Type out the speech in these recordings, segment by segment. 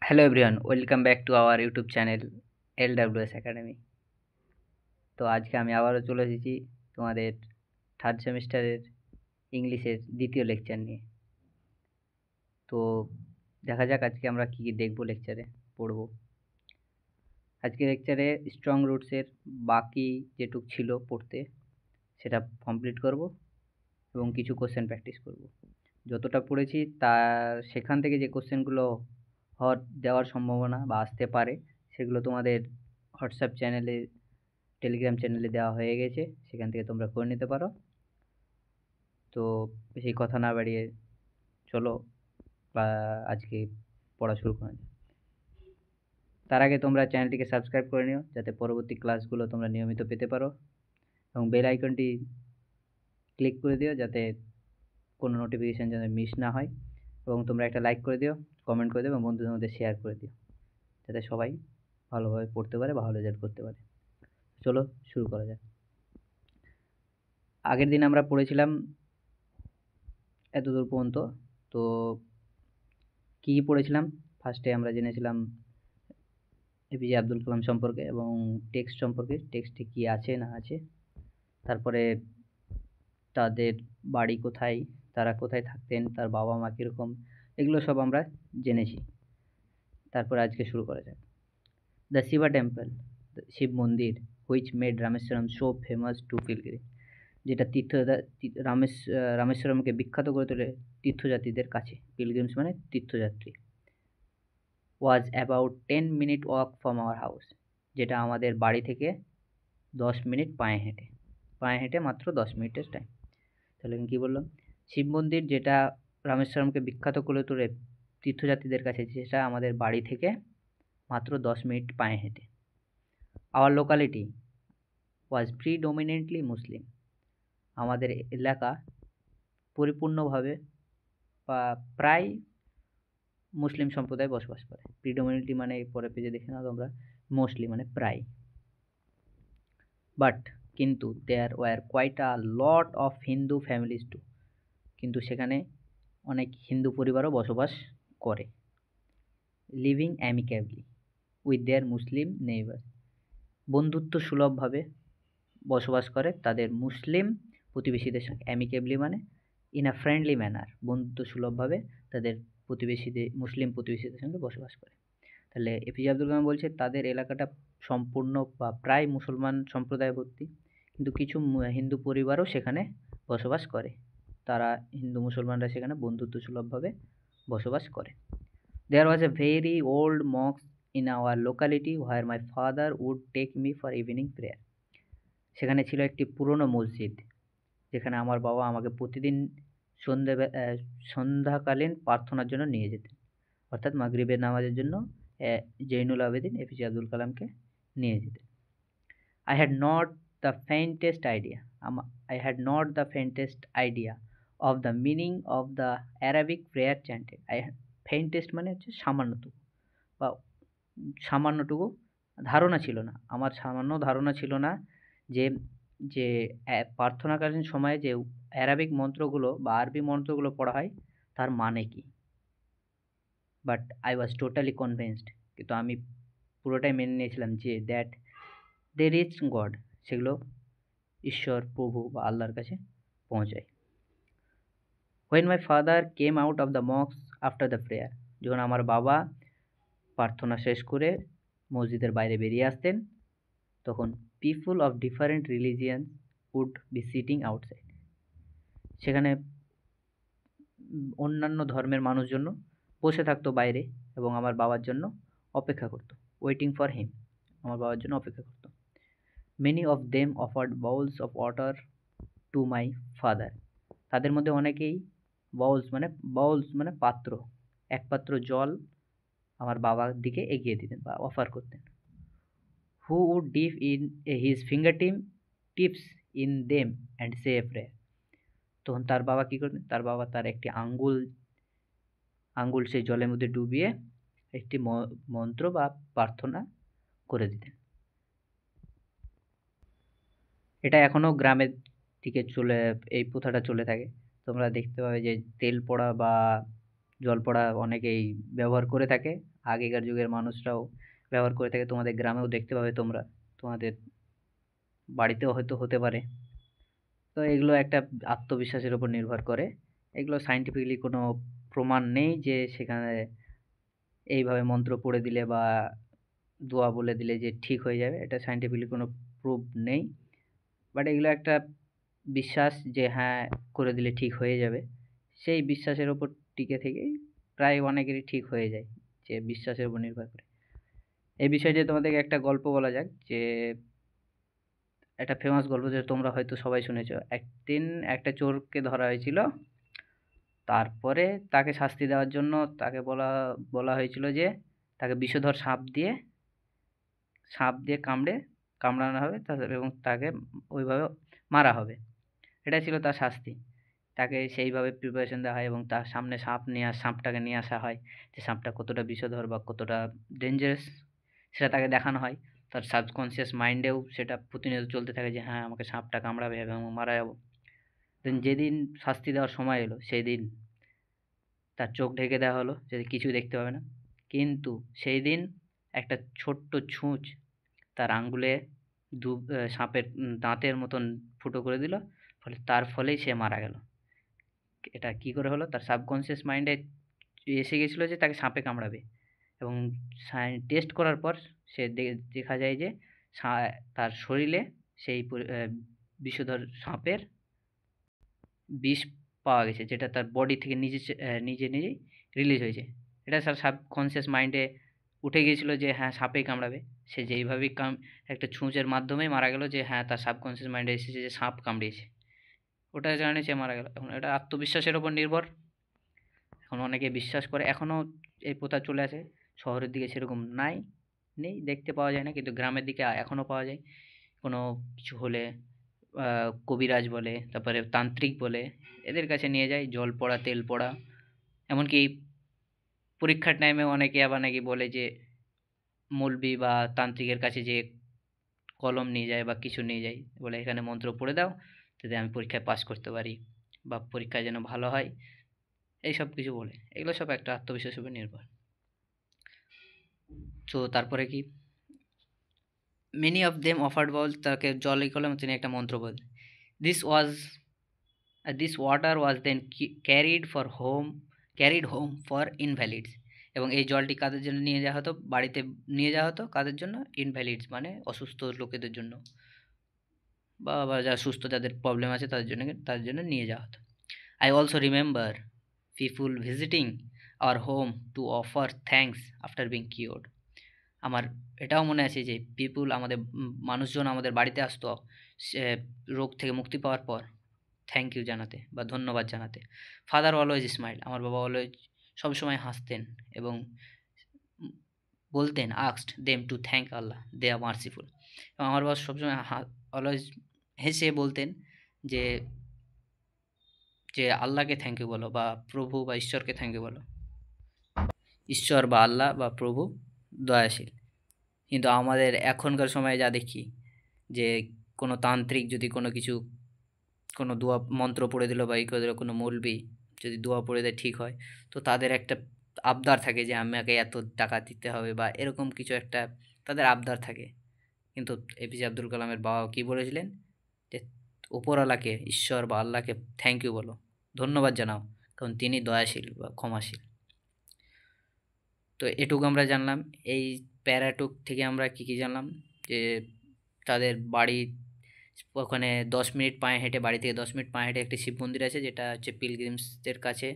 Hello everyone, welcome back to our YouTube channel LWS academy. তো আজকে আমি আবারও চলে এসেছি তোমাদের থার্ড সেমিস্টারের ইংলিশের দ্বিতীয় লেকচার নিয়ে। তো দেখা যাক আজকে আমরা কী কী দেখবো লেকচারে পড়বো। আজকে লেকচারে স্ট্রং রুটসের বাকি যেটুক ছিল পড়তে সেটা কমপ্লিট করব এবং কিছু কোশ্চেন প্র্যাকটিস করব। যতটা পড়েছি তার সেখান থেকে যে কোশ্চেনগুলো দেওয়ার সম্ভাবনা বা আসতে পারে সেগুলো তোমাদের হোয়াটসঅ্যাপ চ্যানেলে, টেলিগ্রাম চ্যানেলে দেওয়া হয়ে গেছে, সেখান থেকে তোমরা করে নিতে পারো। তো বেশি কথা না বাড়িয়ে চলো আজকে পড়া শুরু করা যাক। তার আগে তোমরা চ্যানেলটিকে সাবস্ক্রাইব করে নিও যাতে পরবর্তী ক্লাসগুলো তোমরা নিয়মিত পেতে পারো, এবং বেল আইকনটি ক্লিক করে দিও যাতে কোনো নোটিফিকেশান যেন মিস না হয়, এবং তোমরা একটা লাইক করে দিও, কমেন্ট করে দিও এবং বন্ধুদের মধ্যে শেয়ার করে দিও যাতে সবাই ভালোভাবে পড়তে পারে, ভালো রেজাল্ট করতে পারে। চলো শুরু করা যাক। আগের দিন আমরা পড়েছিলাম এতদূর পর্যন্ত। তো কী কী পড়েছিলাম? ফার্স্টে আমরা জেনেছিলাম এপিজে আব্দুল কালাম সম্পর্কে এবং টেক্সট সম্পর্কে, টেক্সটে কী আছে না আছে। তারপরে তাদের বাড়ি কোথায়, তারা কোথায় থাকতেন, তার বাবা মা কীরকম, এগুলো সব আমরা জেনেছি। তারপরে আজকে শুরু করা যাক। দ্য শিবা টেম্পল, শিব মন্দির, which made Rameswaram so famous to pilgrim, যেটা রামেশ্বরমকে বিখ্যাত করে তোলে তীর্থযাত্রীদের কাছে। পিলগ্রিমস মানে তীর্থযাত্রী। Was about 10 minute walk from our house, যেটা আমাদের বাড়ি থেকে 10 মিনিট পায়ে হেঁটে মাত্র 10 মিনিটের টাইম। তাহলে কী বললাম? শিব মন্দির যেটা রামেশ্বরমকে বিখ্যাত করে তোলে তীর্থযাত্রীদের কাছে, যেটা আমাদের বাড়ি থেকে মাত্র 10 মিনিট পায়ে হেঁটে। আওয়ার লোকালিটি ওয়াজ প্রিডমিনেন্টলি মুসলিম, আমাদের এলাকা পরিপূর্ণভাবে বা প্রায় মুসলিম সম্প্রদায় বসবাস করে। প্রিডমিনেন্টলি মানে পরের পেজে দেখে নাও তোমরা, মোস্টলি মানে প্রায়। বাট কিন্তু there were quite a lot of Hindu families too, কিন্তু সেখানে অনেক হিন্দু পরিবারও বসবাস করে। Living amicably with their Muslim neighbour, বন্ধুত্ব সুলভভাবে বসবাস করে তাদের মুসলিম প্রতিবেশীদের সঙ্গে। অ্যামিকেবলি মানে ইন আ ফ্রেন্ডলি ম্যানার, বন্ধুত্ব সুলভভাবে তাদের মুসলিম প্রতিবেশীদের সঙ্গে বসবাস করে। তাহলে এপিজে আব্দুল কালাম বলছে তাদের এলাকাটা সম্পূর্ণ বা প্রায় মুসলমান সম্প্রদায় ভর্তি, কিন্তু কিছু হিন্দু পরিবারও সেখানে বসবাস করে। তারা হিন্দু মুসলমানরা সেখানে বন্ধুত্ব সুলভভাবে বসবাস করে। There was a very old mosque in our locality where my father would take me for evening prayer, সেখানে ছিল একটি পুরনো মসজিদ যেখানে আমার বাবা আমাকে প্রতিদিন সন্ধ্যাকালীন প্রার্থনার জন্য নিয়ে যেতেন, অর্থাৎ মাগরিবের নামাজের জন্য জৈনুল আবেদিন এপিজে আব্দুল কালামকে নিয়ে যেতেন। I had not the faintest idea. I had not the faintest idea of the meaning of the Arabic prayer chanted. faintest মানে হচ্ছে সামান্যটুকু বা সামান্যটুকু ধারণা ছিল না, আমার সামান্য ধারণা ছিল না যে যে প্রার্থনাকালীন সময়ে যে অ্যারাবিক মন্ত্রগুলো বা আরবি মন্ত্রগুলো পড়া হয় তার মানে কি। But I was totally convinced, কিন্তু আমি পুরোটাই মেনে নিয়েছিলাম যে দ্যাট দে রিচ গড, সেগুলো ঈশ্বর, প্রভু বা আল্লাহর কাছে পৌঁছায়। When my father came out of the mosque after the prayer, যখন আমার বাবা প্রার্থনা শেষ করে মসজিদের বাইরে বেরিয়ে আসতেন, তখন people of different religion would be sitting outside, সেখানে অন্যান্য ধর্মের মানুষজন বসে থাকতো বাইরে এবং আমার বাবার জন্য অপেক্ষা করতো। ওয়েটিং ফর হিম, আমার বাবার জন্য অপেক্ষা করতো। Many of them offered bowels of water to my father, তাদের মধ্যে অনেকেই বাউলস মানে পাত্র, এক পাত্র জল আমার বাবার দিকে এগিয়ে দিতেন বা অফার করতেন। Who would dip in his finger tips in them and say a prayer, তখন তার বাবা কী করতেন, তার বাবা তার একটি আঙ্গুল সেই জলের মধ্যে ডুবিয়ে একটি মন্ত্র বা প্রার্থনা করে দিতেন। এটা এখনও গ্রামের দিকে এই প্রথাটা চলে থাকে। তোমরা দেখতে পাবে যে তেল পড়া বা জলপড়া অনেকেই ব্যবহার করে থাকে, আগেকার যুগের মানুষরাও ব্যবহার করে থাকে। তোমাদের গ্রামেও দেখতে পাবে তোমরা, তোমাদের বাড়িতেও হয়তো হতে পারে। তো এগুলো একটা আত্মবিশ্বাসের উপর নির্ভর করে। এগুলো সায়েন্টিফিক্যালি কোনো প্রমাণ নেই যে সেখানে এইভাবে মন্ত্র পড়ে দিলে বা দোয়া বলে দিলে যে ঠিক হয়ে যাবে, এটা সায়েন্টিফিক্যালি কোনো প্রুফ নেই। বাট এগুলো একটা বিশ্বাস যে হ্যাঁ, করে দিলে ঠিক হয়ে যাবে। সেই বিশ্বাসের উপর টিকে থেকেই প্রায় অনেকেরই ঠিক হয়ে যায়, যে বিশ্বাসের উপর নির্ভর করে। এই বিষয়টি তোমাদেরকে একটা গল্প বলা যাক, যে একটা ফেমাস গল্প, যে তোমরা হয়তো সবাই শুনেছো। একদিন একটা চোরকে ধরা হয়েছিল। তারপরে তাকে শাস্তি দেওয়ার জন্য তাকে বলা বলা হয়েছিল যে তাকে বিষধর সাপ দিয়ে কামড়ানো হবে এবং তাকে ওইভাবে মারা হবে। এটাই ছিল তার শাস্তি। তাকে সেইভাবে প্রিপারেশন দেওয়া হয় এবং তার সামনে সাপটাকে নিয়ে আসা হয়, যে সাপটা কতটা বিষধর বা কতটা ডেঞ্জারাস সেটা তাকে দেখানো হয়। তার সাবকনসিয়াস মাইন্ডেও সেটা প্রতিনিয়ত চলতে থাকে যে হ্যাঁ, আমাকে সাপটা কামড়াবে এবং মারা যাবো। দেন যেদিন শাস্তি দেওয়ার সময় এলো, সেই দিন তার চোখ ঢেকে দেওয়া হলো, যে কিছুই দেখতে পাবে না। কিন্তু সেই দিন একটা ছোট্ট ছুঁচ তার আঙ্গুলে সাপের দাঁতের মতন ফুটো করে দিল। তার ফলেই সে মারা গেল। এটা কি করে হলো? তার সাবকনসিয়াস মাইন্ডে এসে গেছিল যে তাকে সাপে কামড়াবে, এবং টেস্ট করার পর সে দেখা যায় যে তার শরীরে সেই বিষধর সাপের বিষ পাওয়া গেছে, যেটা তার বডি থেকে নিজেই রিলিজ হয়েছে। এটা তার সাবকনসিয়াস মাইন্ডে উঠে গিয়েছিল যে হ্যাঁ, সাপেই কামড়াবে। সে যেইভাবেই একটা ছুঁচের মাধ্যমেই মারা গেল, যে হ্যাঁ, তার সাবকনসিয়াস মাইন্ডে এসেছে যে সাপ কামড়িয়েছে। ওটার কারণে সে মারা গেল। এখন এটা আত্মবিশ্বাসের উপর নির্ভর। এখন অনেকে বিশ্বাস করে, এখনও এই প্রথা চলে আসে। শহরের দিকে সেরকম নেই, দেখতে পাওয়া যায় না, কিন্তু গ্রামের দিকে এখনও পাওয়া যায়। কোনো কিছু হলে কবিরাজ বলে, তারপরে তান্ত্রিক বলে, এদের কাছে নিয়ে যায় জল পড়া, তেল পড়া। এমনকি পরীক্ষার টাইমে অনেকে আবার নাকি বলে যে মৌলবি বা তান্ত্রিকের কাছে যে কলম নিয়ে যায় বা কিছু নিয়ে যায়, বলে এখানে মন্ত্র পড়ে দাও যাতে আমি পরীক্ষায় পাস করতে পারি বা পরীক্ষায় যেন ভালো হয়, এইসব কিছু বলে। এগুলো সব একটা আত্মবিশ্বাসের উপর নির্ভর। তো তারপরে কি, many of them offered bowl, তাকে জলে কলম, তিনি একটা মন্ত্র বলেন। This water was then carried home for invalids. এবং এই জলটি কাদের জন্য নিয়ে যাওয়া হতো? বাড়িতে নিয়ে যাওয়া হতো। কাদের জন্য? ইনভ্যালিডস মানে অসুস্থ লোকেদের জন্য, বা যারা সুস্থ, যাদের প্রবলেম আছে তাদের জন্য নিয়ে যাওয়া হতো। I also remember people visiting our home to offer thanks after being cured. আমার এটাও মনে আছে যে মানুষজন আমাদের বাড়িতে আসতো সে রোগ থেকে মুক্তি পাওয়ার পর থ্যাংক ইউ জানাতে বা ধন্যবাদ জানাতে। ফাদার অলওয়েজ স্মাইল, আমার বাবা অলওয়েজ সবসময় হাসতেন এবং বলতেন asked them to thank Allah, they are merciful. এবং আমার বাবা সবসময় অলওয়েজ হেসে বলতেন যে যে আল্লাহকে থ্যাংক ইউ বলো, বা প্রভু বা ঈশ্বরকে থ্যাংক ইউ বলো। ঈশ্বর বা আল্লাহ বা প্রভু দয়াশীল। কিন্তু আমাদের এখনকার সময়ে যা দেখি, যে কোনো তান্ত্রিক যদি কোনো দোয়া মন্ত্র পড়ে দিল বা করে দিল, কোনো মৌলবি যদি দোয়া পড়ে দেয় ঠিক হয়, তো তাদের একটা আবদার থাকে যে আমাকে এত টাকা দিতে হবে বা এরকম কিছু একটা তাদের আবদার থাকে। কিন্তু এপিজে আব্দুল কালামের বাবা কি বলেছিলেন? যে উপরওয়ালাকে, ঈশ্বর বা আল্লাহকে থ্যাংক ইউ বলো, ধন্যবাদ জানাও, কারণ তিনি দয়াশীল বা ক্ষমাশীল। তো এটুকু আমরা জানলাম। এই প্যারাটুক থেকে আমরা কি জানলাম? যে তাদের বাড়ি, ওখানে 10 মিনিট পায়ে হেঁটে, বাড়ি থেকে 10 মিনিট পায়ে হেঁটে একটি শিব মন্দির আছে, যেটা হচ্ছে পিলগ্রিমসদের কাছে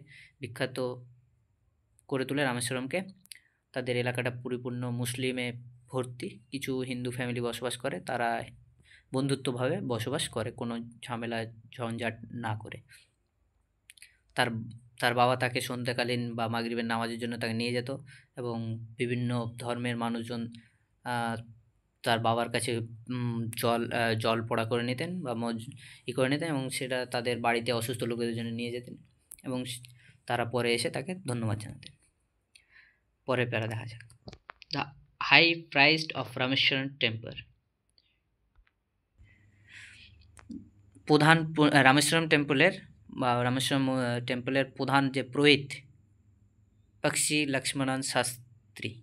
বিখ্যাত করে তোলে রামেশ্বরমকে। তাদের এলাকাটা পরিপূর্ণ মুসলিমে ভর্তি, কিছু হিন্দু ফ্যামিলি বসবাস করে, তারা বন্ধুত্বভাবে বসবাস করে, কোনো ঝামেলা ঝঞ্ঝাট না করে। তার তার বাবা তাকে সন্ধ্যাকালীন বা মাগরিবের নামাজের জন্য তাকে নিয়ে যেত, এবং বিভিন্ন ধর্মের মানুষজন তার বাবার কাছে জল পড়া করে নিতেন বা করে নিতেন, এবং সেটা তাদের বাড়িতে অসুস্থ লোকেদের জন্য নিয়ে যেতেন, এবং তারা পরে এসে তাকে ধন্যবাদ জানাতেন। পরের প্যারা দেখা যাক। The high priest of Rameswaram temple. Rameswaram টেম্পলের প্রধান যে পুরোহিত, Pakshi Lakshmanan Shastri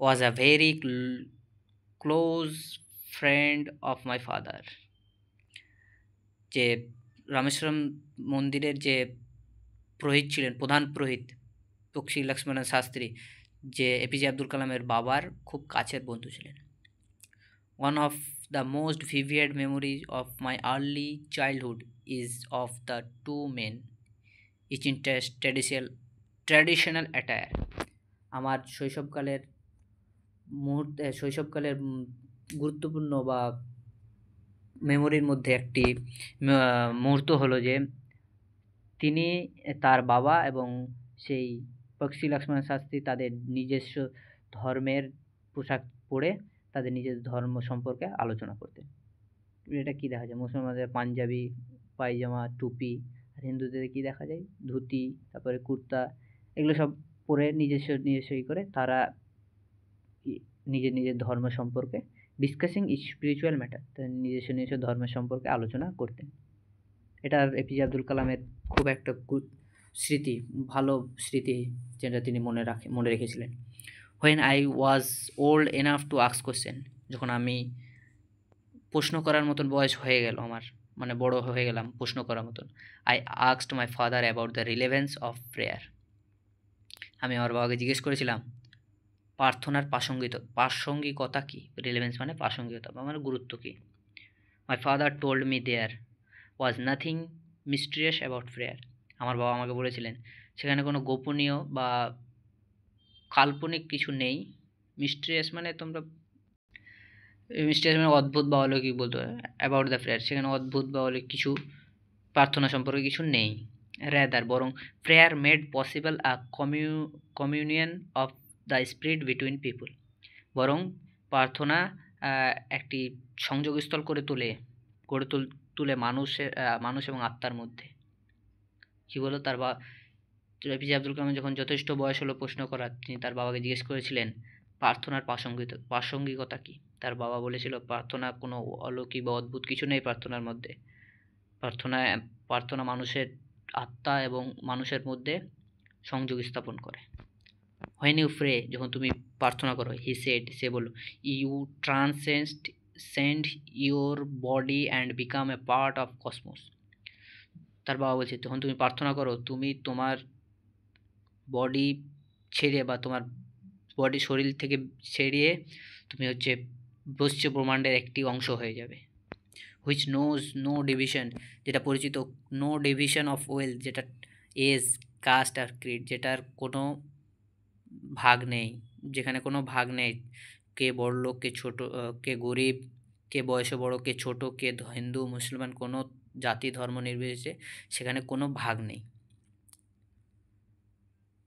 was a very close friend of my father. যে রামেশ্বরম মন্দিরের যে পুরোহিত ছিলেন, প্রধান পুরোহিত পক্ষী লক্ষ্মণ শাস্ত্রী, যে এপিজে আব্দুল কালামের বাবার খুব কাছের বন্ধু ছিলেন। One of the most vivid memories of my early childhood is of the two men, each in traditional attire. আমার শৈশবকালের গুরুত্বপূর্ণ বা মেমোরির মধ্যে একটি মুহূর্ত হলো যে তিনি, তার বাবা এবং সেই পক্ষী লক্ষ্মণ শাস্ত্রী তাদের নিজস্ব ধর্মের পোশাক পরে তাদের নিজের ধর্ম সম্পর্কে আলোচনা করতেন। এটা কি দেখা যায় মুসলমানদের পাঞ্জাবি, পায়জামা, টুপি, আর হিন্দুদের কি দেখা যায় ধুতি, তারপরে কুর্তা, এগুলো সব পরে নিজস্ব করে তারা নিজের ধর্ম সম্পর্কে ডিসকাসিং স্পিরিচুয়াল ম্যাটার, নিজস্ব ধর্মের সম্পর্কে আলোচনা করতেন। এটা এপিজে আব্দুল কালামের খুব একটা স্মৃতি, ভালো স্মৃতি, যেটা তিনি মনে রেখেছিলেন। When I was old enough to ask question, যখন আমি প্রশ্ন করার মতন বয়স হয়ে গেল আমার, মানে বড় হয়ে গেলাম প্রশ্ন করার মতন, I asked my father about the relevance of prayer. আমি আমার বাবাকে জিজ্ঞেস করেছিলাম প্রার্থনার প্রাসঙ্গিকতা কি। রিলেভেন্স মানে প্রাসঙ্গিকতা বা মানে গুরুত্ব কি। My father told me there was nothing mysterious about prayer. আমার বাবা আমাকে বলেছিলেন সেখানে কোনো গোপনীয় বা কাল্পনিক কিছু নেই। মিস্টেরিয়াস মানে অদ্ভুত বা অলৌকিক বলতে পারে। অ্যাবাউট দ্য প্রেয়ার, সেখানে অদ্ভুত বা অলৌকিক কিছু প্রার্থনা সম্পর্কে কিছু নেই। রেদার বরং prayer made possible a communion of the spirit between people, বরং প্রার্থনা একটি সংযোগস্থল গড়ে তুলে মানুষ এবং আত্মার মধ্যে। কী বলো, এপিজে আব্দুল কালাম যখন যথেষ্ট বয়স হলো প্রশ্ন করার, তিনি তার বাবাকে জিজ্ঞেস করেছিলেন প্রার্থনার প্রাসঙ্গিকতা কী। তার বাবা বলেছিল প্রার্থনা কোনো অলৌকিক বা অদ্ভুত কিছু নেই প্রার্থনার মধ্যে। প্রার্থনা মানুষের আত্মা এবং মানুষের মধ্যে সংযোগ স্থাপন করে। When you pray, যখন তুমি প্রার্থনা করো, সে বলল, you transcend your body and become a part of cosmos. তার বাবা বলছে যখন তুমি প্রার্থনা করো তুমি তোমার বডি ছেড়ে বা তোমার শরীর থেকে ছেড়িয়ে তুমি বস্য ব্রহ্মাণ্ডের একটি অংশ হয়ে যাবে। হুইচ নোজ নো ডিভিশন, যেটা পরিচিত, নো ডিভিশন অফ ওয়েলথ, যেটা এজ, কাস্ট আর ক্রিড, যেটার কোনো ভাগ নেই, যেখানে কোনো ভাগ নেই, কে বড়লোক, কে ছোট, কে গরিব, কে বয়সে বড়, কে ছোট, কে হিন্দু মুসলমান, কোনো জাতি ধর্ম নির্বিশেষে সেখানে কোনো ভাগ নেই।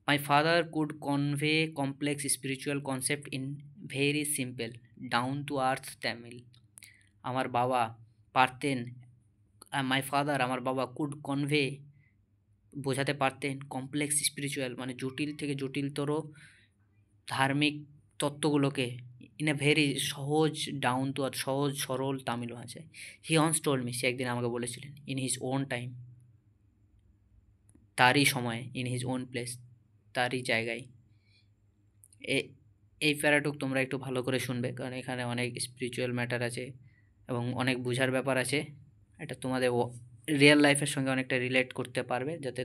My father could convey complex spiritual concept in very simple, down to earth Tamil. আমার বাবা পারতেন, আমার বাবা কুড কনভে, বোঝাতে পারতেন, কমপ্লেক্স স্পিরিচুয়াল মানে জটিল থেকে জটিলতর ধার্মিক তত্ত্বগুলোকে ইন এ ভেরি সহজ, ডাউন টু আর্থ, সহজ সরল তামিল ভাষায়। হি অনস টোল্ড মি, সে একদিন আমাকে বলেছিলেন, ইন হিজ ওন টাইম, তারই সময়, ইন হিজ ওন প্লেস, তারই জায়গায়। এই প্যারাটুক তোমরা একটু ভালো করে শুনবে, কারণ এখানে অনেক স্পিরিচুয়াল ম্যাটার আছে এবং অনেক বোঝার ব্যাপার আছে। এটা তোমাদের রিয়েল লাইফের সঙ্গে অনেকটা রিলেট করতে পারবে, যাতে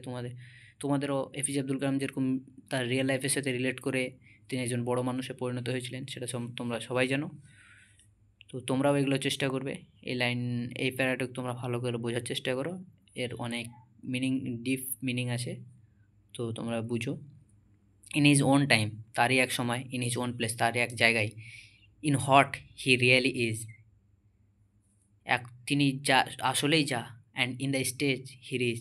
তোমাদেরও এপিজে আব্দুল কালাম যেরকম তার রিয়েল লাইফের সাথে রিলেট করে তিনি একজন বড় মানুষে পরিণত হয়েছিলেন, সেটা তোমরা সবাই জানো। তো তোমরাও এগুলো চেষ্টা করবে, এই প্যারাটুক তোমরা ভালো করে বোঝার চেষ্টা করো। এর অনেক ডিপ মিনিং আছে, তো তোমরা বুঝো। ইন হিজ ওন টাইম, তারই এক সময়, ইন হিজ ওন প্লেস, তারই এক জায়গায়, in what he really is, তিনি যা আসলেই যা, and in the stage he reach,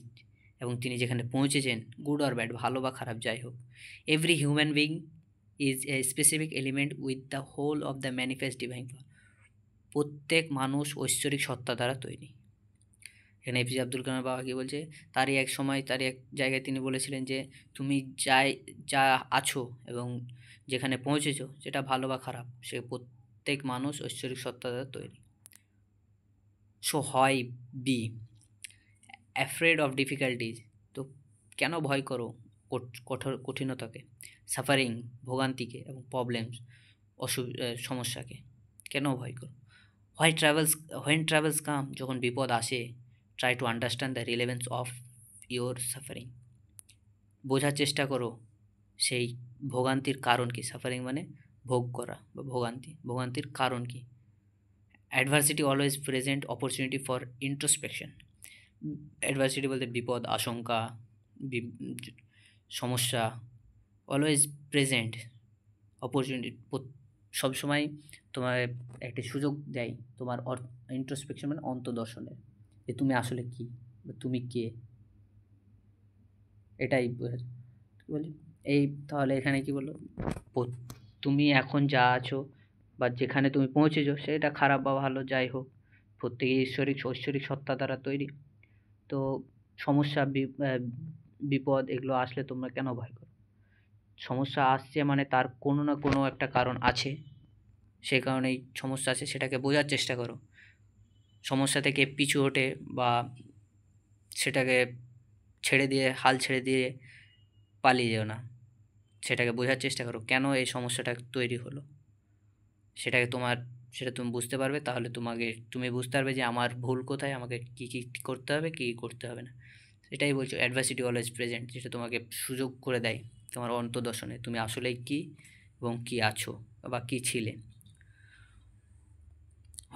এবং তিনি যেখানে পৌঁছেছেন, গুড অর ব্যাড, ভালো বা খারাপ যাই হোক। Every human being is a specific element with the whole of the manifest divine power. প্রত্যেক মানুষ ঐশ্বরিক সত্তা দ্বারা তৈরি। এখানে এপিজে আব্দুল কালামের বাবা কী বলছে, তারই এক সময়, তারই এক জায়গায় তিনি বলেছিলেন যে তুমি যা আছো এবং যেখানে পৌঁছেছো, সেটা ভালো বা খারাপ, সে প্রত্যেক মানুষ ঐশ্বরিক সত্তা দ্বারা তৈরি। সো হয় বি অ্যাফ্রেড অফ ডিফিকাল্টিজ, তো কেন ভয় করো কঠিনতাকে, সাফারিং ভোগান্তিকে এবং প্রবলেমস সমস্যাকে কেন ভয় করো? হোয়েন ট্রাভেলস কাম, যখন বিপদ আসে, try to understand the relevance of your suffering, বোঝার চেষ্টা করো সেই ভোগান্তির কারণ কি। সাফারিং মানে ভোগ করা বা ভোগান্তির কারণ কি। Adversity always present opportunity for introspection. Adversity বলতে বিপদ, আশঙ্কা, সমস্যা, অলওয়েজ প্রেজেন্ট অপরচুনিটি, সবসময় তোমার একটি সুযোগ দেয় তোমার ইন্ট্রোস্পেকশন মানে অন্তর্দর্শনের, যে তুমি আসলে কী বা তুমি কে, এটাই বলি। এই তাহলে এখানে কি বললো, তুমি এখন যা আছো বা যেখানে তুমি পৌঁছেছো সেটা খারাপ বা ভালো যাই হোক, প্রত্যেকে ঐশ্বরিক সত্তা দ্বারা তৈরি। তো সমস্যা, বিপদ এগুলো আসলে তোমরা কেন ভয় করো? সমস্যা আসছে মানে তার কোনো না কোনো একটা কারণ আছে, সেই কারণেই সমস্যা আছে, সেটাকে বোঝার চেষ্টা করো। সমস্যা থেকে পিছু হটে বা সেটাকে হাল ছেড়ে দিয়ে পালিয়ে যেও না, সেটাকে বোঝার চেষ্টা করো কেন এই সমস্যাটা তৈরি হলো। সেটা তুমি বুঝতে পারবে, তাহলে তুমি বুঝতে পারবে যে আমার ভুল কোথায়, আমাকে কী কী করতে হবে, কী করতে হবে না। এটাই বলছো, অ্যাডভার্সিটি অলওয়েজ প্রেজেন্ট, যেটা তোমাকে সুযোগ করে দেয় তোমার অন্তর্দর্শনে তুমি আসলেই কী এবং কী আছো বা কী ছিলে।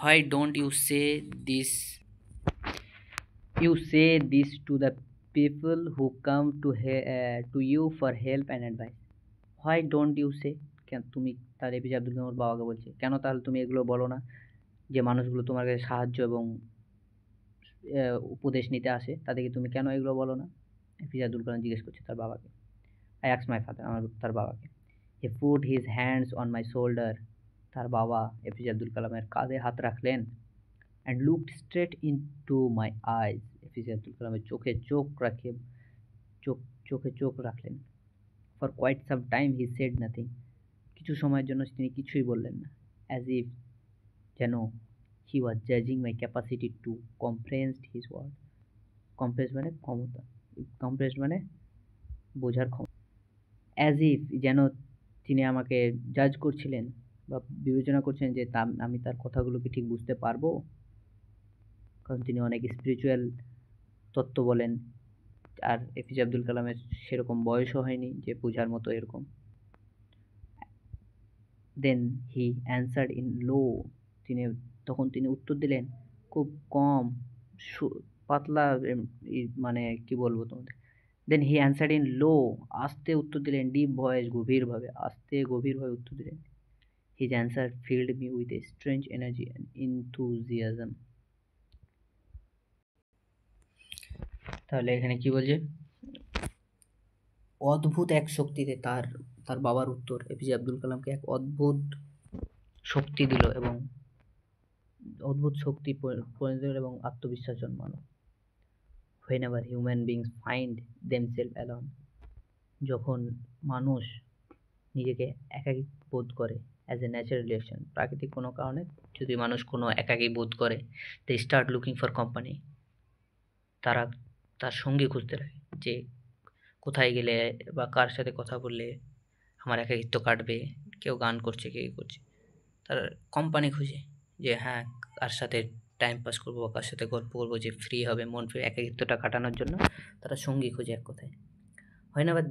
Why don't you say this? You say this to the people who come to you for help and advice. Why don't you say? কেন তুমি, তার এপিজে আব্দুল কালামের বাবাকে বলছে, কেন তাহলে তুমি এগুলো বলো না, যে মানুষগুলো তোমার কাছে সাহায্য এবং উপদেশ নিতে আসে, তাদেরকে তুমি কেন এগুলো বলো না? এপিজে আব্দুল কালাম জিজ্ঞেস করছে তার বাবাকে। I asked my father, তার বাবাকে। He put his hands on my shoulder. তার বাবা এপিজে আব্দুল কালামের কাঁধে হাত রাখলেন। And looked straight into my eyes. APJ Abdul কালামের চোখে চোখ রাখলেন। For quite some time he said nothing. কিছু সময়ের জন্য তিনি কিছুই বললেন না। As if, যেন, he was judging my capacity to comprehend his word. Comprehend মানে ক্ষমতা, comprehend মানে বোঝার ক্ষমতা। As if, যেন তিনি আমাকে জাজ করছিলেন বা বিবেচনা করছেন যে আমি তার কথাগুলোকে ঠিক বুঝতে পারবো, কারণ তিনি অনেক স্পিরিচুয়াল তত্ত্ব বলেন, আর এপিজে আব্দুল কালামের সেরকম বয়সও হয়নি যে বোঝার মতো এরকম। দেন হি অ্যান্সার্ড ইন লো, তখন তিনি উত্তর দিলেন খুব কম, পাতলা, মানে কি বলবো তোমাদের। দেন হি অ্যান্সার্ড ইন লো, আস্তে উত্তর দিলেন, ডিপ ভয়েস, গভীরভাবে, গভীরভাবে উত্তর দিলেন। His answer filled me with a strange energy and enthusiasm. তাহলে এখানে কি বলছে, অদ্ভুত এক শক্তিতে তার বাবার উত্তর এপিজে আব্দুল কালামকে এক অদ্ভুত শক্তি দিল এবং অদ্ভুত শক্তি এবং আত্মবিশ্বাস জন্মানো। Whenever human beings find themselves alone, যখন মানুষ নিজেকে একাকী বোধ করে, অ্যাজ এ ন্যাচারাল রিয়াকশন, প্রাকৃতিক কোনো কারণে যদি মানুষ কোনো একাকী বোধ করে, they start looking for company, তারা তার সঙ্গী খুঁজতে লাগে, যে কোথায় গেলে বা কার সাথে কথা বললে আমার একাকিত্ব কাটবে। কেউ গান করছে, কেউ করছে, তার কোম্পানি খুঁজে, যে হ্যাঁ কার সাথে টাইম পাস করবো বা কার সাথে গল্প করবো, যে ফ্রি হবে, মন ফ্রি, একাকিত্বটা কাটানোর জন্য তারা সঙ্গী খুঁজে এক কথায়। হয় না, বা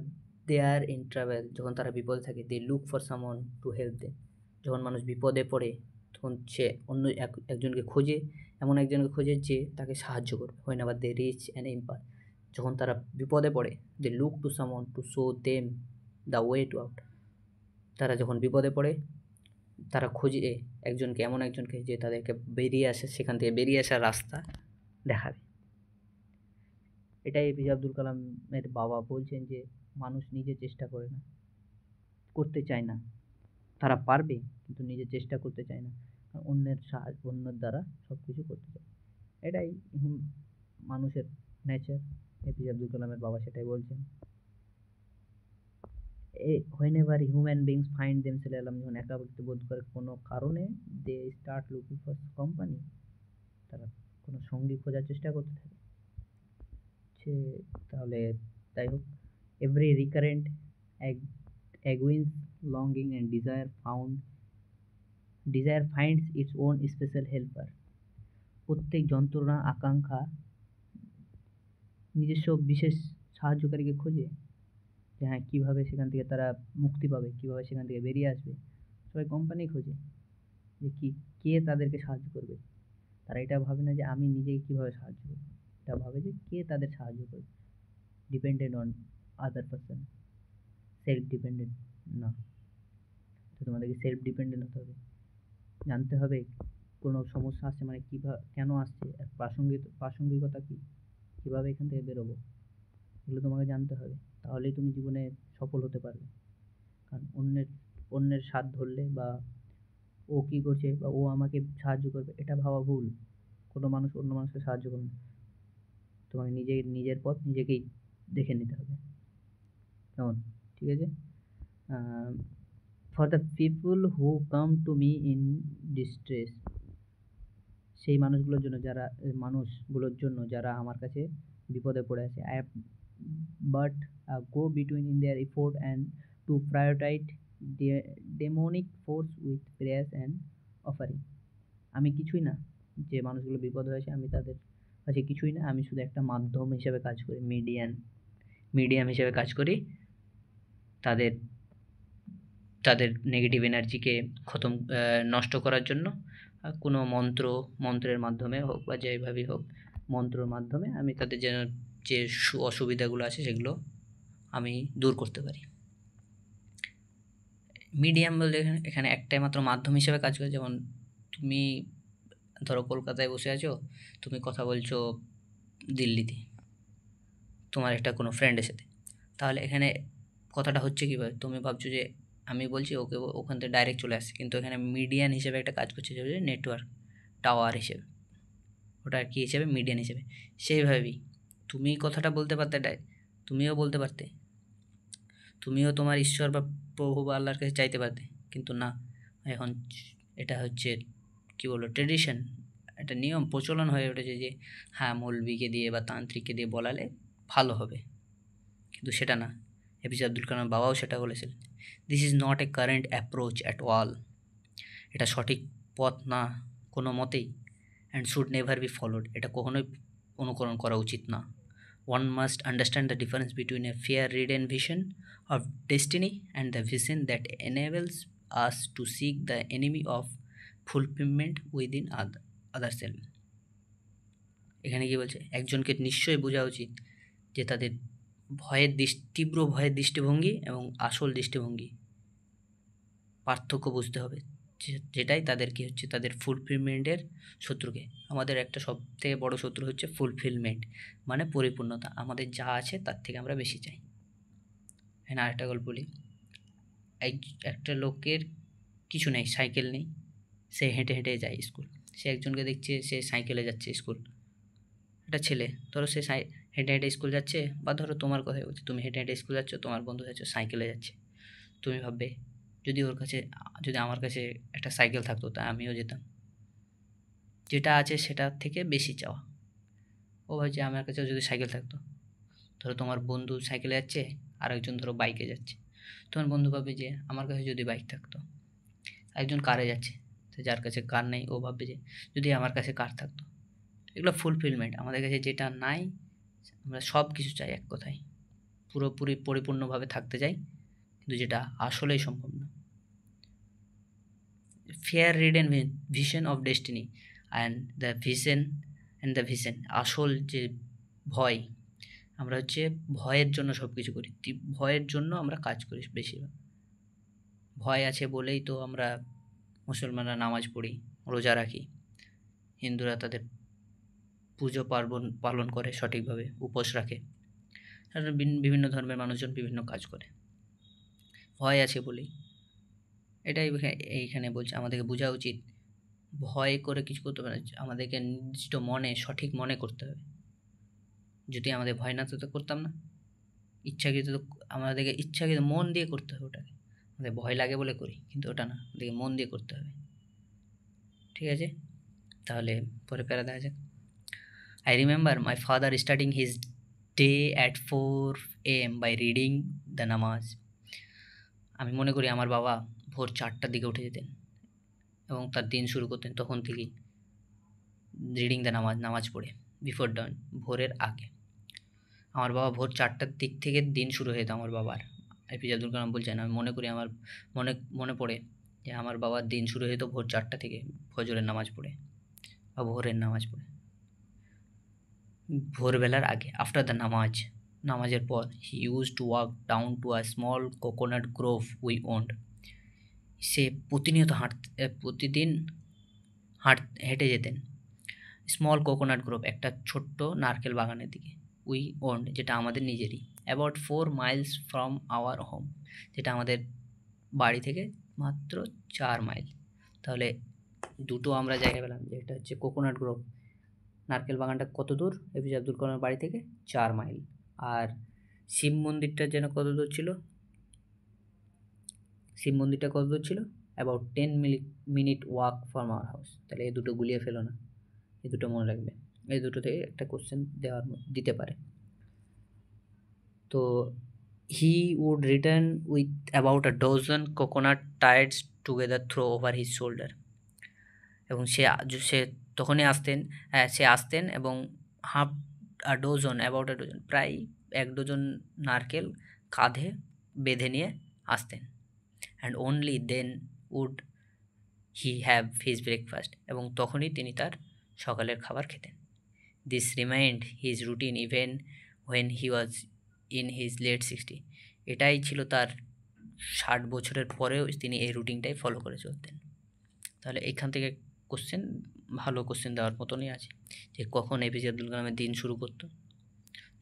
দে আর ইন ট্রাভেল, যখন তারা বিপদে থাকে, they look for someone to help them, যখন মানুষ বিপদে পড়ে তখন সে অন্য একজনকে খোঁজে, এমন একজনকে খোঁজে যে তাকে সাহায্য করবে। হয় না, বা দে রিচ অ্যান এম্পায়ার, যখন তারা বিপদে পড়ে, they look to someone to show them the way to out, তারা যখন বিপদে পড়ে তারা খোঁজে এমন একজনকে যে তাদেরকে সেখান থেকে বেরিয়ে আসার রাস্তা দেখাবে। এটাই এপিজে আব্দুল কালামের বাবা বলছেন, যে মানুষ নিজে চেষ্টা করতে চায় না, তারা পারবে কিন্তু নিজে চেষ্টা করতে চায় না, অন্যের দ্বারা সব কিছু করতে চায়। এটাই মানুষের নেচার, এপিজে আব্দুল কালামের বাবা সেটাই বলছেন। whenever human beings find themselves alone, যখন একাকিত্ব বোধ করে কোনো কারণে, they start looking for company, তারা কোনো সঙ্গী খোঁজার চেষ্টা করতে থাকে। তাহলে যাই হোক, Every recurrent aguine's longing and desire finds its own special helper. প্রত্যেক যন্ত্রণা আকাঙ্ক্ষা নিজস্ব বিশেষ সাহায্যকারীকে খোঁজে, যে হ্যাঁ কীভাবে সেখান থেকে তারা মুক্তি পাবে, কীভাবে সেখান থেকে বেরিয়ে আসবে। সবাই কোম্পানি খোঁজে যে কে তাদেরকে সাহায্য করবে। তারা এটা ভাবে না যে আমি নিজেকে কীভাবে সাহায্য করব, এটা ভাবে যে কে তাদের সাহায্য করবে। Dependent on other person, self dependent না। তো তোমাদেরকে সেলফ ডিপেন্ডেন্ট হতে হবে, জানতে হবে কোনো সমস্যা আসছে মানে কেন আসছে, আর প্রাসঙ্গিকতা কী, কীভাবে এখান থেকে বেরোবো, এগুলো তোমাকে জানতে হবে। তাহলেই তুমি জীবনে সফল হতে পারবে। কারণ অন্যের স্বাদ ধরলে বা ও কী করছে বা ও আমাকে সাহায্য করবে, এটা ভাবা ভুল। কোনো মানুষ অন্য মানুষকে সাহায্য করবে না। তোমাকে নিজের পথ নিজেকেই দেখে নিতে হবে। কেমন? ঠিক আছে। For the people who come to me in distress, সেই মানুষগুলোর জন্য যারা আমার কাছে বিপদে পড়ে আছে। I have but go between in their effort and to prioritise demonic force with prayers and offering. আমি কিছুই না, যে মানুষগুলো বিপদ হয়েছে আমি তাদের কাছে কিছুই না, আমি শুধু একটা মাধ্যম হিসেবে কাজ করি, মিডিয়াম হিসেবে কাজ করি তাদের নেগেটিভ এনার্জিকে নষ্ট করার জন্য। কোনো মন্ত্রের মাধ্যমে হোক বা যেভাবেই হোক, মন্ত্রের মাধ্যমে আমি তাদের যে অসুবিধাগুলো আছে সেগুলো আমি দূর করতে পারি। মিডিয়াম বলতে এখানে একটাই মাত্র মাধ্যম হিসেবে কাজ করে। যেমন তুমি ধরো কলকাতায় বসে আছো, তুমি কথা বলছো দিল্লিতে তোমার একটা কোনো ফ্রেন্ডের সাথে, তাহলে এখানে কথাটা হচ্ছে কীভাবে, তুমি ভাবছো যে আমি বলছি ওকে ওখান থেকে ডাইরেক্ট চলে আসছে, কিন্তু এখানে মিডিয়ান হিসেবে একটা কাজ করছে, যে নেটওয়ার্ক টাওয়ার হিসেবে, ওটা কী হিসেবে, মিডিয়ান হিসেবে। সেইভাবেই তুমি কথাটা বলতে পারতে, তুমিও বলতে পারতে, তুমিও তোমার ঈশ্বর বা প্রভু বা আল্লাহর কাছে চাইতে পারতে, কিন্তু না, এখন এটা হচ্ছে কী বলবো, ট্রেডিশন, একটা নিয়ম প্রচলন হয়ে উঠেছে যে হ্যাঁ মৌলবীকে দিয়ে বা তান্ত্রিককে দিয়ে বলালে ভালো হবে, কিন্তু সেটা না। এপিজে আব্দুল কালামের বাবাও সেটা বলেছিলেন, this is not a current approach at all, এটা সঠিক পথ না কোনো মতেই, and should never be followed, এটা কখনোই অনুকরণ করা উচিত না। One must understand the difference between a fear ridden vision of destiny and the vision that enables us to seek the enemy of fulfilment within other self. এখানে কি বলছে, একজনকে নিশ্চয়ই বোঝা উচিত যে তাদের তীব্র ভয়ের দৃষ্টিভঙ্গি এবং আসল দৃষ্টিভঙ্গি পার্থক্য বুঝতে হবে, যেটাই তাদেরকে হচ্ছে তাদের ফুলফিলমেন্টের শত্রুকে। আমাদের একটা সবথেকে বড় শত্রু হচ্ছে ফুলফিলমেন্ট, মানে পরিপূর্ণতা। আমাদের যা আছে তার থেকে আমরা বেশি চাই। হ্যাঁ, আরেকটা গল্প বলি। একটা লোকের কিছু নেই, সাইকেল নেই, সে হেঁটে হেঁটে যায় স্কুল। সে একজনকে দেখছে সে সাইকেলে যাচ্ছে স্কুল, একটা ছেলে, ধরো সে হেঁটে হেঁটে স্কুল যাচ্ছে, বা ধরো তোমার কথাই বলছি, তুমি হেঁটে হেঁটে স্কুল যাচ্ছ, তোমার বন্ধু যাচ্ছে সাইকেলে যাচ্ছে। তুমি ভাববে যদি আমার কাছে একটা সাইকেল থাকতো তা আমিও যেতাম। যেটা আছে সেটার থেকে বেশি চাওয়া। ও ভাবছে আমার কাছেও যদি সাইকেল থাকতো। ধরো তোমার বন্ধু সাইকেলে যাচ্ছে, আর একজন ধরো বাইকে যাচ্ছে, তোমার বন্ধু ভাববে যে আমার কাছে যদি বাইক থাকতো। একজন কারে যাচ্ছে, তো যার কাছে কার নেই ও ভাববে যে যদি আমার কাছে কার থাকতো। এগুলো ফুলফিলমেন্ট। আমাদের কাছে যেটা নাই, আমরা সব কিছু চাই, এক কথায় পুরোপুরি পরিপূর্ণভাবে থাকতে চাই, কিন্তু যেটা আসলেই সম্ভব না। Fair ridden vision of destiny and the vision, আসল যে ভয়, আমরা হচ্ছে ভয়ের জন্য সব কিছু করি, ভয়ের জন্য আমরা কাজ করি বেশিরভাগ। ভয় আছে বলেই তো আমরা মুসলমানরা নামাজ পড়ি, রোজা রাখি, হিন্দুরা তাদের পুজো পার্বণ পালন করে সঠিকভাবে, উপোস রাখে, বিভিন্ন ধর্মের মানুষজন বিভিন্ন কাজ করে, ভয় আছে বলেই। এটাই এইখানে বলছে, আমাদেরকে বোঝা উচিত ভয় করে কিছু করতে পারে, আমাদেরকে নির্দিষ্ট মনে, সঠিক মনে করতে হবে। যদি আমাদের ভয় না তো করতাম না, আমাদেরকে ইচ্ছাকৃত মন দিয়ে করতে হবে ওটাকে। আমাদের ভয় লাগে বলে করি, কিন্তু ওটা না, আমাদেরকে মন দিয়ে করতে হবে। ঠিক আছে, তাহলে পরে প্যারা দেখা যাক। I remember my father starting his day at 4 a.m. by reading the namaz. আমি মনে করি আমার বাবা ভোর 4টার দিকে উঠে যেতেন এবং তার দিন শুরু করতেন তখন থেকেই রিডিং দ্য নামাজ পড়ে বিফোর ডন, ভোরের আগে। আমার বাবা ভোর 4টার দিক থেকে দিন শুরু হয়ে যেত আমার বাবার। এপিজে আব্দুল কালাম বলছেন, আমি মনে করি আমার মনে পড়ে যে আমার বাবার দিন শুরু হয়ে যেত ভোর 4টা থেকে ফজরের নামাজ পড়ে বা ভোরের নামাজ পড়ে, ভোরবেলার আগে। আফটার দ্য নামাজের পর he used to walk down to a small coconut grove we owned. সে প্রতিদিন হেঁটে যেতেন স্মল কোকোনাট গ্রোভ, একটা ছোট্ট নারকেল বাগানের দিকে, উই ওন্ড, যেটা আমাদের নিজেরই, about 4 miles from our home, যেটা আমাদের বাড়ি থেকে মাত্র 4 মাইল। তাহলে দুটো আমরা জায়গা পেলাম, যেটা হচ্ছে কোকোনাট গ্রোভ, নারকেল বাগানটা কত দূর এপিজে আব্দুল কালামের বাড়ি থেকে? 4 মাইল। আর শিব মন্দিরটা যেন কত দূর ছিল? শিব মন্দিরটা কত দূর ছিল? About 10 minute walk from our house. তাহলে এই দুটো গুলিয়ে ফেলো না, এই দুটো মনে রাখবে। এই দুটো থেকে একটা কোশ্চেন দিতে পারে। তো he would return with about a dozen coconut tied together throw over his shoulder. এবং সে তখনই আসতেন এবং অ্যাবাউট a dozen, প্রায় 1 ডজন নারকেল কাঁধে বেঁধে নিয়ে আসতেন। And only then would he have his breakfast, এবং তখনই তিনি তার সকালের খাবার খেতেন। This remind his routine even when he was in his late 60। এটাই ছিল তার 60 বছরের পরেও তিনি এই রুটিনটাই ফলো করে চলতেন। তাহলে এখান থেকে ভালো কোশ্চেন দেওয়ার মতনই আছে, যে কখন এপিজে আব্দুল কালামের দিন শুরু করতো,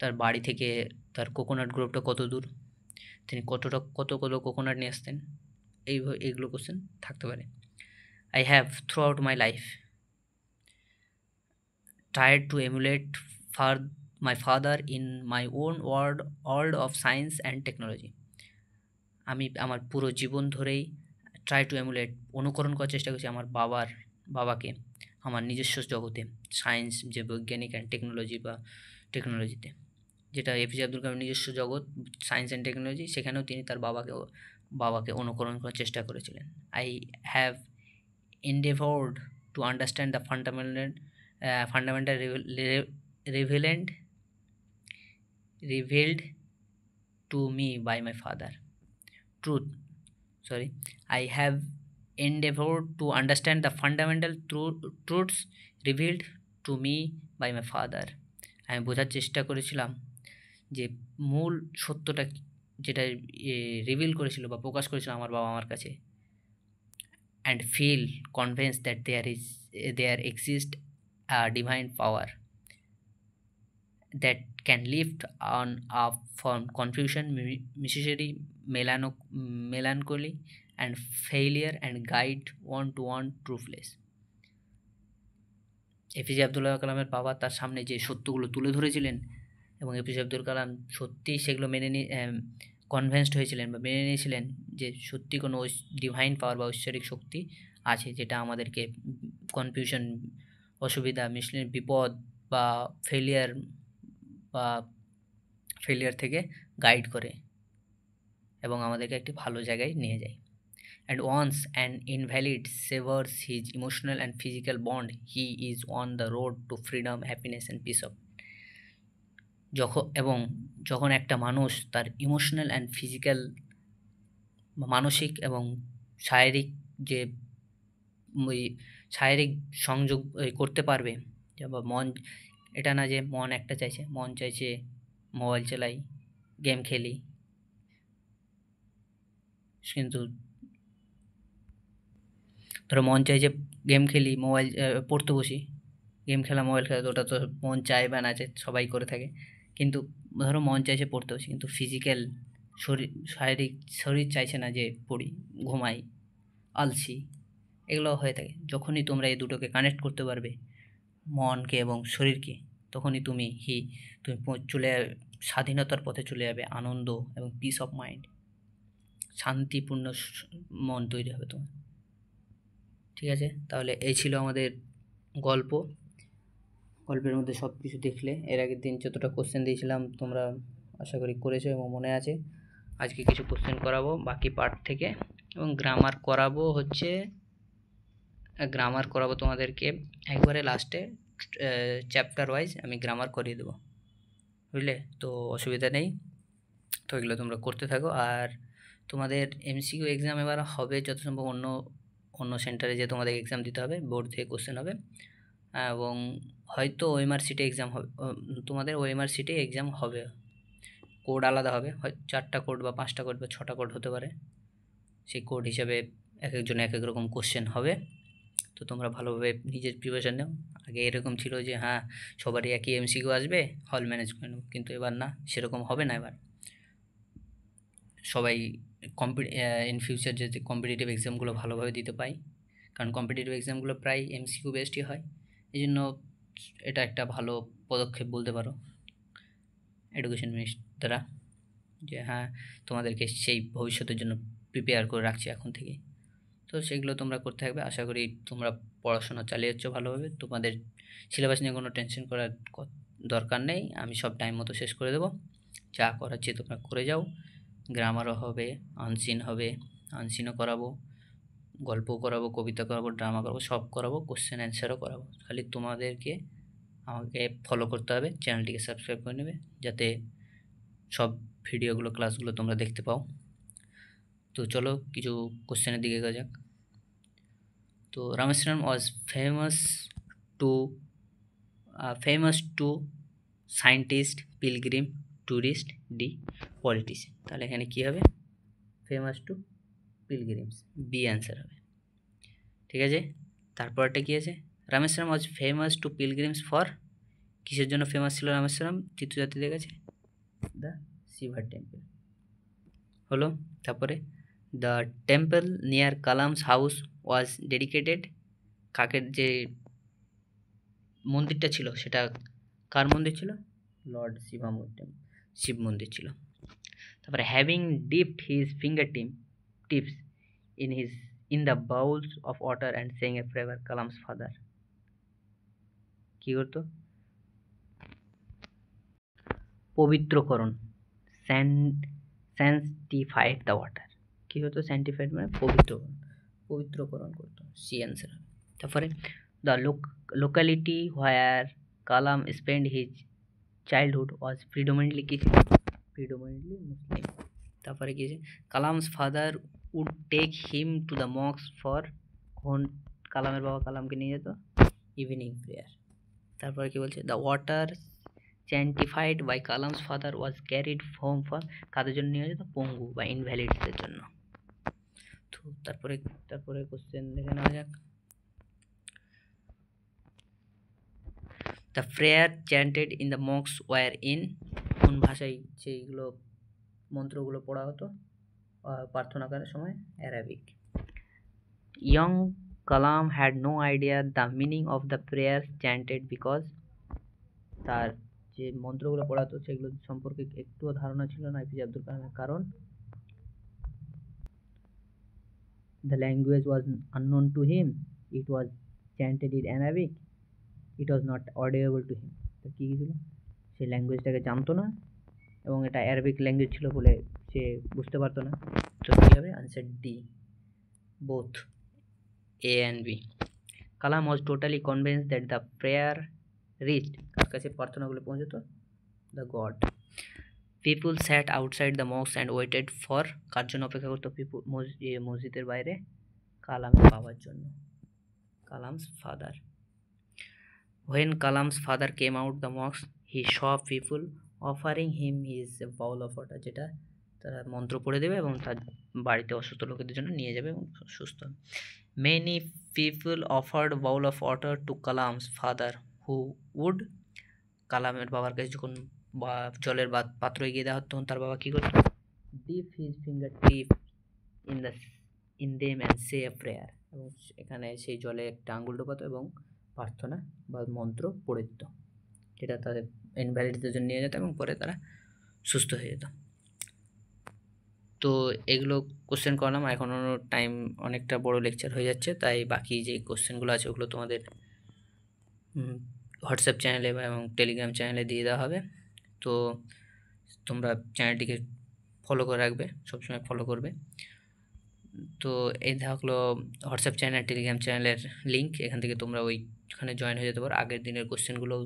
তার বাড়ি থেকে তার কোকোনাট গ্রোভটা কত দূর, তিনি কতগুলো কোকোনাট নিয়ে আসতেন, এইগুলো কোশ্চেন থাকতে পারে। I have throughout my life tried to emulate my father in my own world of science and technology. আমি আমার পুরো জীবন ধরেই অনুকরণ করার চেষ্টা করছি আমার বাবাকে আমার নিজস্ব জগতে, সায়েন্স যে বৈজ্ঞানিক অ্যান্ড টেকনোলজিতে, যেটা এপিজে আব্দুল কালামের নিজস্ব জগৎ সায়েন্স অ্যান্ড টেকনোলজি, সেখানেও তিনি তার বাবাকে অনুকরণ করার চেষ্টা করেছিলেন। I have endeavored to understand the fundamental revealed to me by my father. I have endeavored to understand the fundamental truths revealed to me by my father. আমি বোঝার চেষ্টা করেছিলাম যে মূল সত্যটা যেটা রিভিল করেছিল বা প্রকাশ করেছিল আমার বাবা আমার কাছে। And feel convinced that there exists a divine power that can lift on up from confusion, misery, melancholy, and failure, and guide one to one truthless. APJ Abdul কালামের বাবা তার সামনে যে সত্যগুলো তুলে ধরেছিলেন এবং এপিজে আব্দুল কালাম সত্যিই সেগুলো কনভিন্সড হয়েছিলেন বা মেনে নিয়েছিলেন যে সত্যি কোনো ডিভাইন পাওয়ার বা ঐশ্বরিক শক্তি আছে, যেটা আমাদেরকে কনফিউশন, অসুবিধা, বিপদ বা ফেলিয়ার থেকে গাইড করে এবং আমাদেরকে একটি ভালো জায়গায় নিয়ে যায়। And once an invalid severs his emotional and physical bond, he is on the road to freedom, happiness and peace of যখন একটা মানুষ তার ইমোশনাল অ্যান্ড ফিজিক্যাল, মানসিক এবং শারীরিক যে শারীরিক সংযোগ করতে পারবে, বা মন, এটা না যে মন একটা চাইছে, মন চাইছে মোবাইল চালাই, গেম খেলি, কিন্তু ধরো মন চাইছে গেম খেলি, মোবাইল পড়তে বসি, গেম খেলা, মোবাইল খেলা, ওটা তো মন চায় বা না চায় সবাই করে থাকে। কিন্তু ধরো মন চাইছে পড়তে বসি, কিন্তু শারীরিক শরীর চাইছে না যে পড়ি, ঘুমাই, আলসি, এগুলো হয়ে থাকে। যখনই তোমরা এই দুটোকে কানেক্ট করতে পারবে, মনকে এবং শরীরকে, তখনই তুমি স্বাধীনতার পথে চলে যাবে, আনন্দ এবং পিস অফ মাইন্ড, শান্তিপূর্ণ মন তৈরি হবে তোমার। ঠিক আছে, তাহলে এই ছিল আমাদের গল্প। গল্পের মধ্যে সব কিছু দেখলে। এর আগের দিন যতটা কোশ্চেন দিয়েছিলাম তোমরা আশা করি করেছো এবং মনে আছে। আজকে কিছু কোশ্চেন করাবো বাকি পার্ট থেকে, এবং গ্রামার করাবো তোমাদেরকে একবারে লাস্টে। চ্যাপ্টার ওয়াইজ আমি গ্রামার করিয়ে দেবো, বুঝলে? তো অসুবিধা নেই, তো এগুলো তোমরা করতে থাকো। আর তোমাদের এমসিকিউ এক্সাম এবার হবে যত সম্ভব অন্য সেন্টারে যে তোমাদের এক্সাম দিতে হবে, বোর্ড থেকে কোশ্চেন হবে, এবং হয়তো ওএমআর সিটে এক্সাম হবে। তোমাদের ওএমআর সিটে এক্সাম হবে, কোড আলাদা হবে, হয় 4টা কোড বা 5টা কোড বা 6টা কোড হতে পারে। সেই কোড হিসাবে এক একজন এক এক রকম কোশ্চেন হবে। তো তোমরা ভালোভাবে নিজের প্রিপারেশান নাও। আগে এরকম ছিল যে হ্যাঁ সবারই একই এমসিকিউ আসবে, হল ম্যানেজ করে নেব, কিন্তু এবার না, সেরকম হবে না। এবার সবাই ইন ফিউচার যাতে কম্পিটিটিভ এক্সামগুলো ভালোভাবে দিতে পাই, কারণ কম্পিটিটিভ এক্সামগুলো প্রায় এমসিকিউ বেসডই হয়। এই জন্য এটা একটা ভালো পদক্ষেপ বলতে পারো এডুকেশন মিনিস্ট্রি দ্বারা, যে হ্যাঁ তোমাদেরকে সেই ভবিষ্যতের জন্য প্রিপেয়ার করে রাখছি এখন থেকেই। তো সেগুলো তোমরা করতে থাকবে। আশা করি তোমরা পড়াশোনা চালিয়ে যাচ্ছ ভালোভাবে, তোমাদের সিলেবাস নিয়ে কোনো টেনশন করার দরকার নেই। আমি সব টাইম মতো শেষ করে দেবো, যা করাচ্ছি তোমরা করে যাও। গ্রামারও হবে, আনসিনও করাবো, গল্প করাবো, কবিতা করাবো, ড্রামা করাবো, সব করাবো, কোশ্চেন অ্যান্সারও করাবো। খালি তোমাদেরকে আমাকে ফলো করতে হবে, চ্যানেলটিকে সাবস্ক্রাইব করে নেবে যাতে সব ভিডিওগুলো ক্লাসগুলো তোমরা দেখতে পাও। তো চলো কিছু কোশ্চেনের দিকে এগোয়া যাক। তো Rameswaram was famous to scientist, pilgrim, tourist, the politician. তাহলে এখানে কী হবে? Famous to pilgrims, B answer হবে, ঠিক আছে? তারপরটা কী আছে? Rameswaram was famous to pilgrims for, কিসের জন্য ফেমাস ছিল রামেশ্বরম তীর্থযাত্রীদের কাছে? দ্য শিভার টেম্পল হলো। তারপরে the temple near Kalam's house was dedicated, কাকের যে মন্দিরটা ছিল সেটা কার মন্দির ছিল? লর্ড শিব মন্দির ছিল। তারপরে having dipped his finger tips in the bowls of water and saying a prayer, Kalam's father কী করতো? পবিত্রকরণ, স্যান্টিফাইড দ্য ওয়াটার। কী হতো? স্যান্টিফাইড মানে পবিত্রকরণ করতো, সি অ্যান্সার হবে। তারপরে the locality where Kalam spend his childhood was predominantly কী ছিল? Predominantly Muslim. তারপরে কী আছে? Kalam's father would take him to the মক্স ফর, কখন কালামের বাবা কালামকে নিয়ে যেত? Evening prayer. তারপরে কী বলছে? The water sanctified by Kalam's father was carried home for, কাদের জন্য নিয়ে যেত? পঙ্গু বা ইনভ্যালিডসদের জন্য। তো তারপরে কোশ্চেন দেখে নেওয়া যাক। The prayer chanted in the মক্স ওয়ার ইন, কোন ভাষায় সেইগুলো মন্ত্রগুলো পড়া হতো প্রার্থনা করার সময়? Arabic. Young Kalam had no idea the meaning of the prayers chanted because, তার যে মন্ত্রগুলো পড়াতো সেগুলো সম্পর্কে একটুও ধারণা ছিল না এপিজে আব্দুল কালামের, কারণ the language was unknown to him, it was chanted in Arabic, it was not audible to him। তো কী ছিল? সে ল্যাঙ্গুয়েজটাকে জানতো না এবং এটা অ্যারাবিক ল্যাঙ্গুয়েজ ছিল বলে সে বুঝতে পারতো না। তো কী হবে? Answer D, both A and B. Kalam was totally convinced that the prayer reached, কার কাছে প্রার্থনাগুলো পৌঁছতো? The God. People sat outside the মক্স অ্যান্ড ওয়েটেড ফর, কার জন্য অপেক্ষা করতো মসজিদের বাইরে? কালামের বাবার জন্য, Kalam's father. When Kalam's father came out the মক্স he saw people offering him his bowl of water, যেটা তারা মন্ত্র পড়ে দেবে এবং তার বাড়িতে অসুস্থ লোকেদের জন্য নিয়ে যাবে এবং সুস্থ। Many people offered bowl of water to Kalam's father who would, কালামের বাবার কাছে যখন জলের পাত্র এগিয়ে দেওয়া হতো তখন তার বাবা কী করতো? Deep his finger tip in them and say a prayer, এবং এখানে সেই জলে একটা আঙ্গুল ঢোকাতো এবং প্রার্থনা বা মন্ত্র পড়ে দিত, যেটা তাদের ইনভ্যালিডদের জন্য নিয়ে যেত এবং পরে তারা সুস্থ হয়ে যেত। তো এগুলো কোশ্চেন করলাম। এখন টাইম অনেকটা বড় লেকচার হয়ে যাচ্ছে, তাই বাকি যে কোশ্চেনগুলো আছে ওগুলো তোমাদের হোয়াটসঅ্যাপ চ্যানেলে এবং টেলিগ্রাম চ্যানেলে দিয়ে দেওয়া হবে। তো তোমরা চ্যানেলটিকে ফলো করে রাখবে, সবসময় ফলো করবে। তো এই থাকলো হোয়াটসঅ্যাপ চ্যানেল, টেলিগ্রাম চ্যানেলের লিঙ্ক। এখান থেকে তোমরা ওইখানে জয়েন হয়ে যেতে পারো। আগের দিনের কোশ্চেনগুলো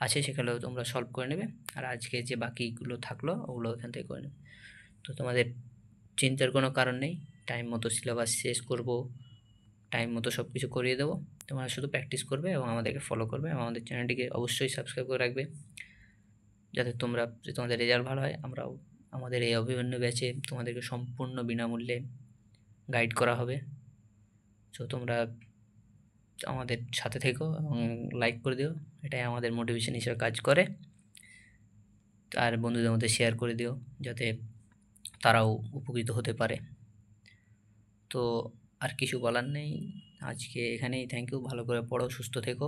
আছে, সেগুলো তোমরা সলভ করে নেবে, আর আজকে যে বাকিগুলো থাকলো ওগুলো এখান থেকে করে নেবে। তো তোমাদের চিন্তার কোনো কারণ নেই, টাইম মতো সিলেবাস শেষ করব, টাইম মতো সব কিছু করিয়ে দেবো। তোমরা শুধু প্র্যাকটিস করবে এবং আমাদেরকে ফলো করবে, এবং আমাদের চ্যানেলটিকে অবশ্যই সাবস্ক্রাইব করে রাখবে, যাতে তোমাদের রেজাল্ট ভালো হয়। আমরাও আমাদের এই অভিমন্যু ব্যাচে তোমাদেরকে সম্পূর্ণ বিনামূল্যে গাইড করা হবে। সো তোমরা আমাদের সাথে থেকো এবং লাইক করে দিও, এটাই আমাদের মোটিভেশন হিসেবে কাজ করে। আর বন্ধুদের মধ্যে শেয়ার করে দিও, যাতে তারাও উপকৃত হতে পারে। তো আর কিছু বলার নেই, আজকে এখানেই। থ্যাংক ইউ, ভালো করে পড়ো, সুস্থ থেকো।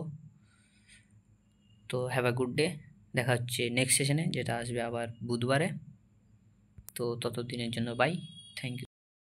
তো হ্যাভ আ গুড ডে। দেখা হচ্ছে নেক্সট সেশনে, যেটা আসবে আবার বুধবারে। তো ততদিনের জন্য বাই, থ্যাংক ইউ।